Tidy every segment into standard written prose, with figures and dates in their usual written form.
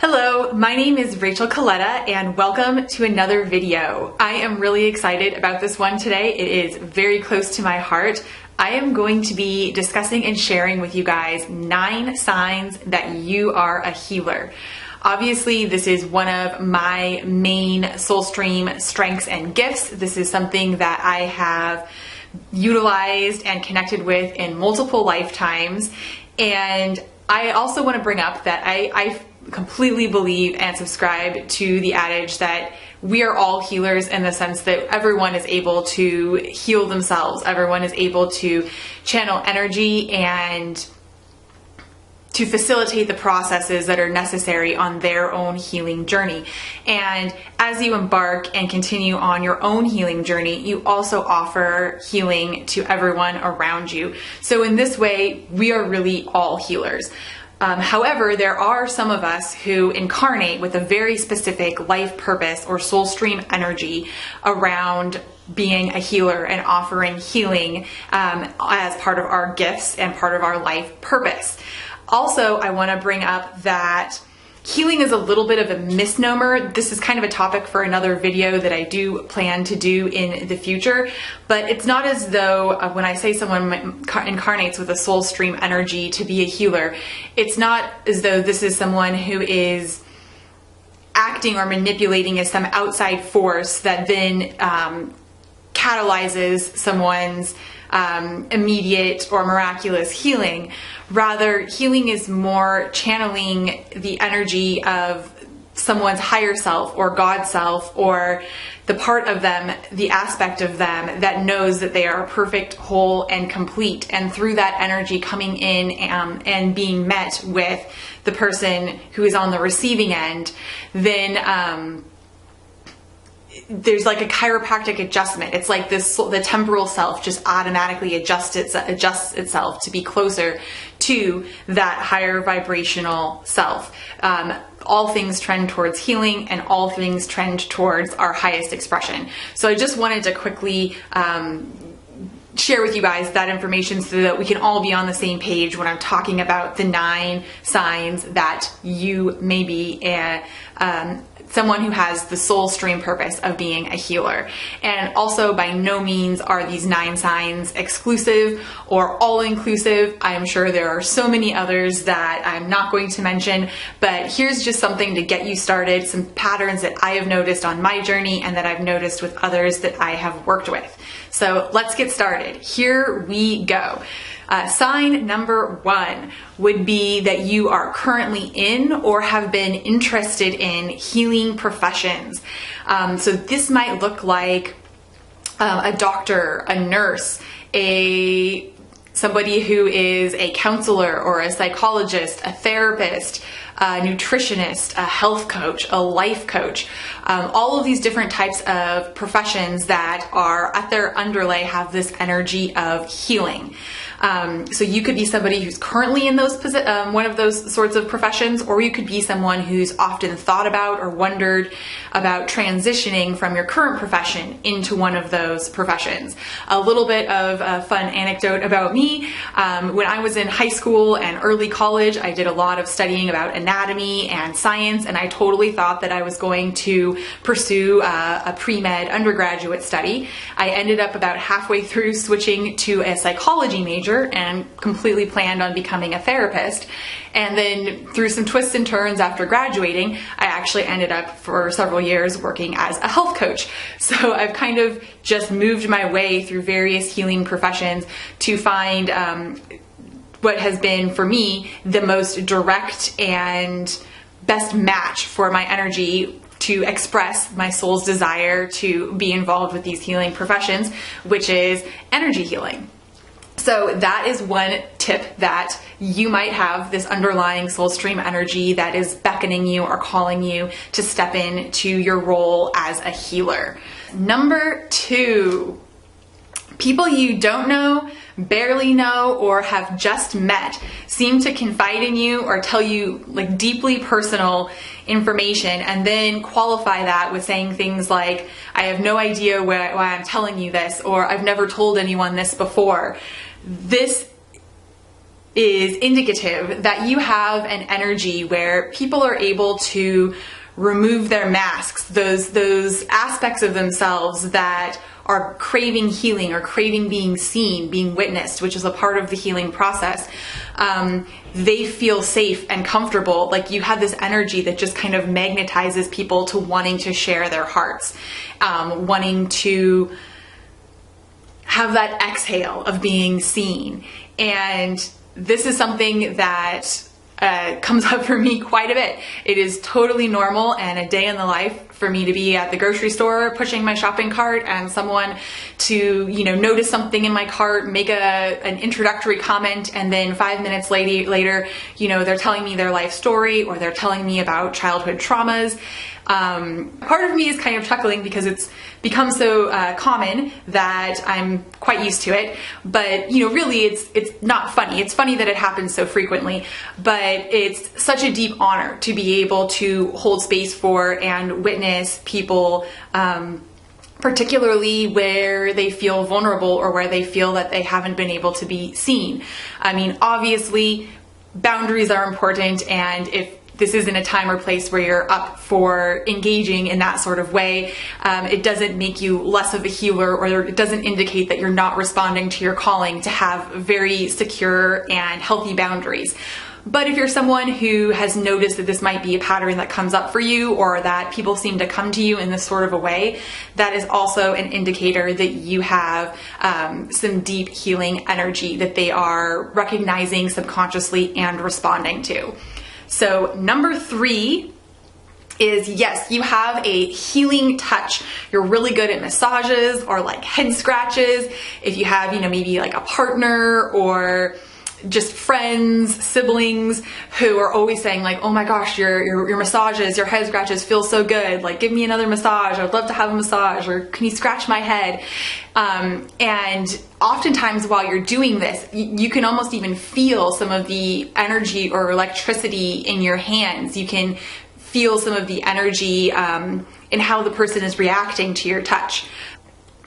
Hello, my name is Rachel Coletta and welcome to another video. I am really excited about this one today. It is very close to my heart. I am going to be discussing and sharing with you guys 9 signs that you are a healer. Obviously, this is one of my main soul stream strengths and gifts. This is something that I have utilized and connected with in multiple lifetimes. And I also want to bring up that I completely believe and subscribe to the adage that we are all healers in the sense that everyone is able to heal themselves. Everyone is able to channel energy and to facilitate the processes that are necessary on their own healing journey. And as you embark and continue on your own healing journey, you also offer healing to everyone around you. So in this way, we are really all healers. However, there are some of us who incarnate with a very specific life purpose or soul stream energy around being a healer and offering healing as part of our gifts and part of our life purpose. Also, I want to bring up that healing is a little bit of a misnomer. This is kind of a topic for another video that I do plan to do in the future, but it's not as though when I say someone incarnates with a soul stream energy to be a healer, it's not as though this is someone who is acting or manipulating as some outside force that then catalyzes someone's immediate or miraculous healing. Rather, healing is more channeling the energy of someone's higher self or God self, or the part of them, the aspect of them that knows that they are perfect, whole, and complete. And through that energy coming in and being met with the person who is on the receiving end, then there's like a chiropractic adjustment. It's like the temporal self just automatically adjusts itself to be closer to that higher vibrational self. All things trend towards healing and all things trend towards our highest expression. So I just wanted to quickly share with you guys that information so that we can all be on the same page when I'm talking about the 9 signs that you may be someone who has the soul stream purpose of being a healer. And also, by no means are these 9 signs exclusive or all-inclusive. I'm sure there are so many others that I'm not going to mention, but here's just something to get you started, some patterns that I have noticed on my journey and that I've noticed with others that I have worked with. So let's get started. Here we go. Sign number 1 would be that you are currently in or have been interested in healing professions. So this might look like a doctor, a nurse, somebody who is a counselor or a psychologist, a therapist, a nutritionist, a health coach, a life coach. All of these different types of professions that are at their underlay have this energy of healing. So you could be somebody who's currently in one of those sorts of professions, or you could be someone who's often thought about or wondered about transitioning from your current profession into one of those professions. A little bit of a fun anecdote about me. When I was in high school and early college, I did a lot of studying about anatomy and science, and I totally thought that I was going to pursue a pre-med undergraduate study. I ended up about halfway through switching to a psychology major and completely planned on becoming a therapist. And then through some twists and turns after graduating, I actually ended up for several years working as a health coach. So I've kind of just moved my way through various healing professions to find what has been for me the most direct and best match for my energy to express my soul's desire to be involved with these healing professions, which is energy healing. So that is one tip, that you might have this underlying soul stream energy that is beckoning you or calling you to step into your role as a healer. Number 2, people you don't know, barely know, or have just met seem to confide in you or tell you like deeply personal information and then qualify that with saying things like, I have no idea why I'm telling you this, or I've never told anyone this before. This is indicative that you have an energy where people are able to remove their masks, those aspects of themselves that are craving healing or craving being seen, being witnessed, which is a part of the healing process. They feel safe and comfortable. Like you have this energy that just kind of magnetizes people to wanting to share their hearts, wanting to have that exhale of being seen. And this is something that comes up for me quite a bit. It is totally normal and a day in the life for me to be at the grocery store pushing my shopping cart and someone to, notice something in my cart, make an introductory comment, and then 5 minutes later, they're telling me their life story or they're telling me about childhood traumas. Part of me is kind of chuckling because it's become so common that I'm quite used to it. But really, it's not funny. It's funny that it happens so frequently, but it's such a deep honor to be able to hold space for and witness people, particularly where they feel vulnerable or where they feel that they haven't been able to be seen. I mean, obviously, boundaries are important, and if this isn't a time or place where you're up for engaging in that sort of way, it doesn't make you less of a healer, or it doesn't indicate that you're not responding to your calling to have very secure and healthy boundaries. But if you're someone who has noticed that this might be a pattern that comes up for you, or that people seem to come to you in this sort of a way, that is also an indicator that you have some deep healing energy that they are recognizing subconsciously and responding to. So number 3 is, yes, you have a healing touch. You're really good at massages or like head scratches. If you have, maybe like a partner or just friends, siblings who are always saying like, oh my gosh, your massages, your head scratches feel so good. Like, give me another massage. I'd love to have a massage, or can you scratch my head? And oftentimes while you're doing this, you can almost even feel some of the energy or electricity in your hands. You can feel some of the energy in how the person is reacting to your touch.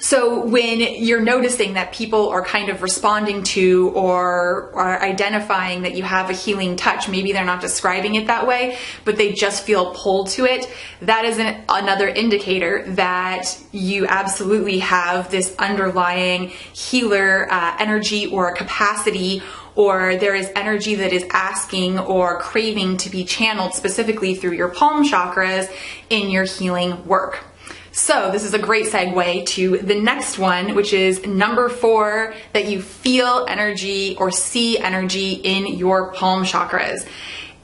So when you're noticing that people are kind of responding to or are identifying that you have a healing touch, maybe they're not describing it that way, but they just feel pulled to it, that is another indicator that you absolutely have this underlying healer energy or capacity, or there is energy that is asking or craving to be channeled specifically through your palm chakras in your healing work. So this is a great segue to the next one, which is number 4, that you feel energy or see energy in your palm chakras.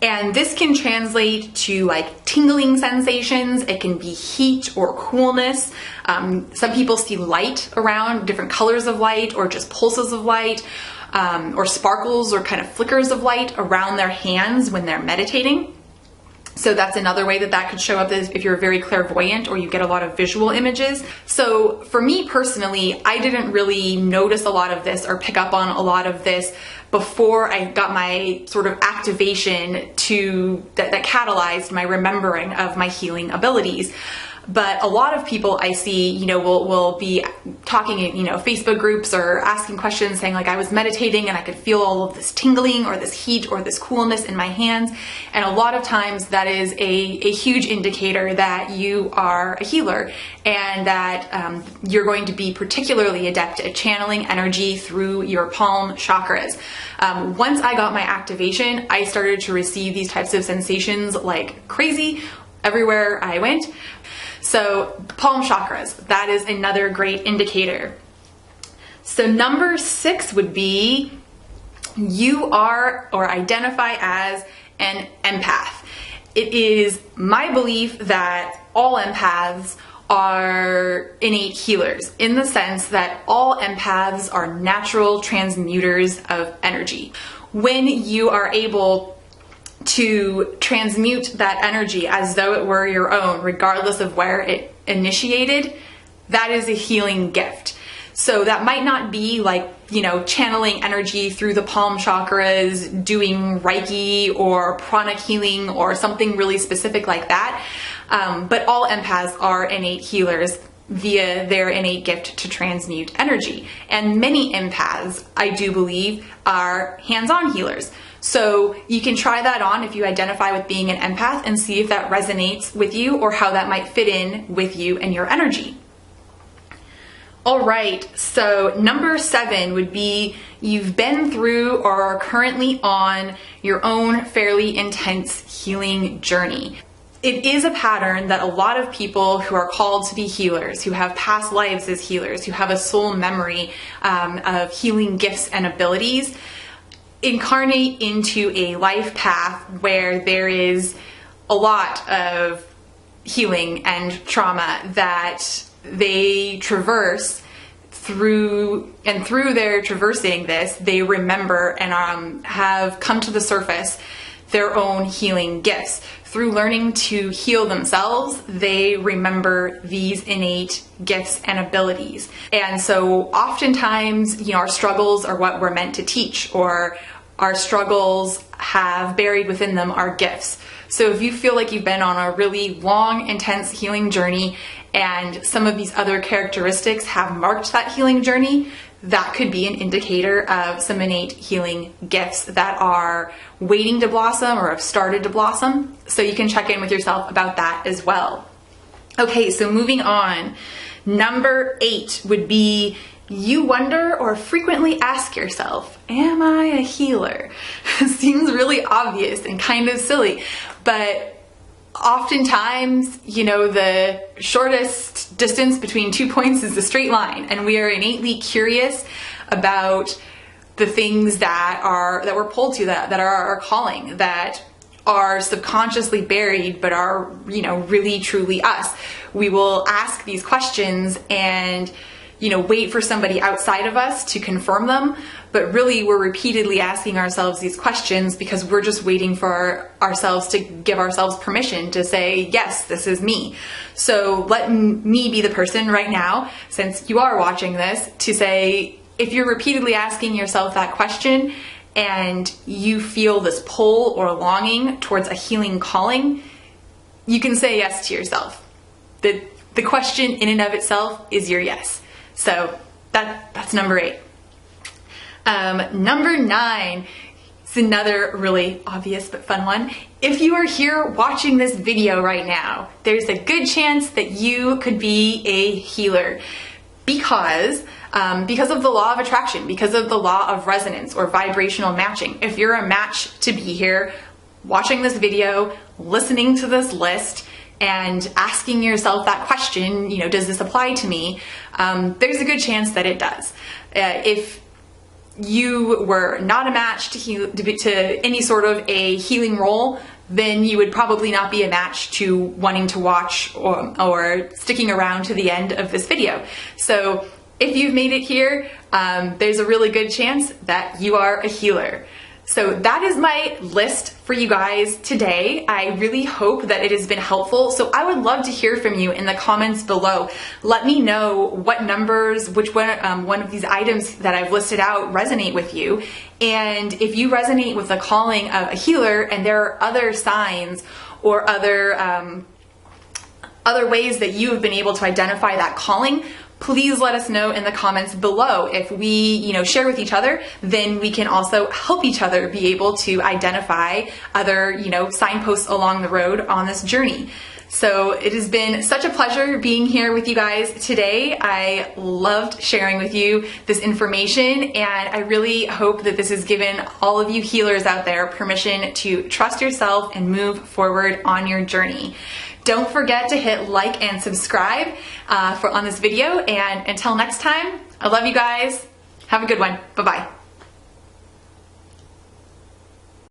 And this can translate to like tingling sensations. It can be heat or coolness. Some people see light around, different colors of light, or just pulses of light, or sparkles or kind of flickers of light around their hands when they're meditating. So that's another way that could show up, is if you're very clairvoyant or you get a lot of visual images. So for me personally, I didn't really notice a lot of this or pick up on a lot of this before I got my sort of activation that catalyzed my remembering of my healing abilities. But a lot of people I see, will be talking in, Facebook groups or asking questions saying like, I was meditating and I could feel all of this tingling or this heat or this coolness in my hands. And a lot of times that is a huge indicator that you are a healer, and that you're going to be particularly adept at channeling energy through your palm chakras. Once I got my activation, I started to receive these types of sensations like crazy everywhere I went. So palm chakras, that is another great indicator. So number 6 would be you are or identify as an empath. It is my belief that all empaths are innate healers, in the sense that all empaths are natural transmuters of energy. When you are able to transmute that energy as though it were your own, regardless of where it initiated, that is a healing gift. So that might not be like, channeling energy through the palm chakras, doing Reiki or pranic healing or something really specific like that. But all empaths are innate healers. via their innate gift to transmute energy. And many empaths, I do believe, are hands-on healers. So you can try that on if you identify with being an empath and see if that resonates with you or how that might fit in with you and your energy. All right, so number 7 would be you've been through or are currently on your own fairly intense healing journey. It is a pattern that a lot of people who are called to be healers, who have past lives as healers, who have a soul memory of healing gifts and abilities, incarnate into a life path where there is a lot of healing and trauma that they traverse through, and through their traversing this, they remember and have come to the surface their own healing gifts. Through learning to heal themselves, they remember these innate gifts and abilities. And so oftentimes, our struggles are what we're meant to teach, or our struggles have buried within them our gifts. So if you feel like you've been on a really long, intense healing journey and some of these other characteristics have marked that healing journey, that could be an indicator of some innate healing gifts that are waiting to blossom or have started to blossom. So you can check in with yourself about that as well. Okay, so moving on. Number 8 would be you wonder or frequently ask yourself, am I a healer? Seems really obvious and kind of silly, but oftentimes, the shortest distance between 2 points is a straight line, and we are innately curious about the things that we're pulled to, that are our calling, that are subconsciously buried but are, really truly us. We will ask these questions and wait for somebody outside of us to confirm them, but really we're repeatedly asking ourselves these questions because we're just waiting for ourselves to give ourselves permission to say, yes, this is me. So let me be the person right now, since you are watching this, to say, if you're repeatedly asking yourself that question and you feel this pull or longing towards a healing calling, you can say yes to yourself. The question in and of itself is your yes. So that's number 8. Number 9 is another really obvious but fun one. If you are here watching this video right now, there's a good chance that you could be a healer because of the law of attraction, because of the law of resonance or vibrational matching. If you're a match to be here, watching this video, listening to this list, and asking yourself that question, does this apply to me? There's a good chance that it does. If you were not a match to any sort of a healing role, then you would probably not be a match to wanting to watch or sticking around to the end of this video. So if you've made it here, there's a really good chance that you are a healer. So that is my list for you guys today. I really hope that it has been helpful. So I would love to hear from you in the comments below. Let me know what numbers, which one of these items that I've listed out resonate with you. And if you resonate with the calling of a healer and there are other signs or other ways that you have been able to identify that calling, please let us know in the comments below. If we, share with each other, then we can also help each other be able to identify other, signposts along the road on this journey. So it has been such a pleasure being here with you guys today. I loved sharing with you this information, and I really hope that this has given all of you healers out there permission to trust yourself and move forward on your journey. Don't forget to hit like and subscribe on this video, and until next time, I love you guys. Have a good one. Bye-bye.